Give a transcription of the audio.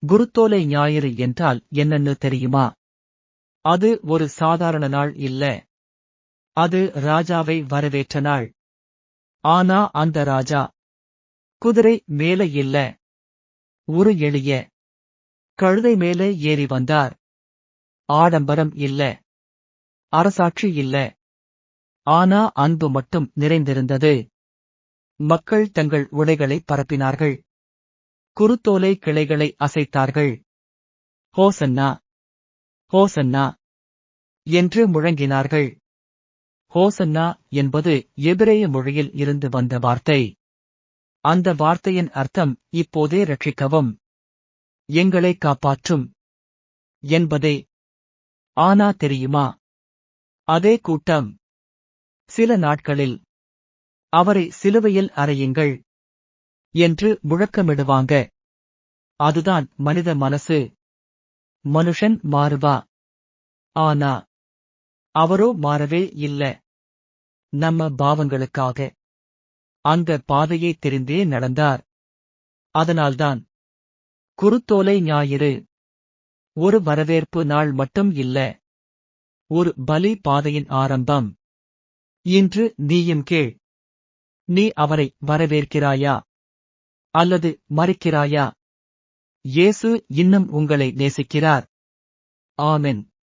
குருத்தோலை ஞாயிறு என்றால் என்னன்னு தெரியுமா? அது ஒரு சாதாரண நாள் இல்ல. அது ராஜாவை வரவேற்ற நாள். ஆனா அந்த ராஜா குதிரை மேல இல்ல. ஒரு எளிய கழுதை மேலே ஏறி வந்தார். ஆடம்பரம் இல்ல. அரசாட்சி இல்ல. ஆனா அன்பு மட்டும் நிறைந்திருந்தது. மக்கள் தங்கள் உடைகளை பரப்பினார்கள். குருத்தோலை கிளைகளை அசைத்தார்கள். ஹோசன்னா, ஹோசன்னா என்று முழங்கினார்கள். ஹோசன்னா என்பது எபிரேய மொழியில் இருந்து வந்த வார்த்தை. அந்த வார்த்தையின் அர்த்தம் இப்போதே ரட்சிக்கவும், எங்களை காப்பாற்றும் என்பதே. ஆனா தெரியுமா, அதே கூட்டம் சில நாட்களில் அவரை சிலுவையில் அறையுங்கள் என்று முழக்கமிடுவாங்க. அதுதான் மனித மனசு. மனுஷன் மாறுவா. ஆனா அவரோ மாறவே இல்ல. நம்ம பாவங்களுக்காக அந்த பாதையை தெரிந்தே நடந்தார். அதனால்தான் குருத்தோலை ஞாயிறு ஒரு வரவேற்பு நாள் மட்டும் இல்ல, ஒரு பலி பாதையின் ஆரம்பம். இன்று நீயும் கேள். நீ அவரை வரவேற்கிறாயா அல்லது மறுக்கிறாயா? இயேசு இன்னும் உங்களை நேசிக்கிறார். ஆமென்.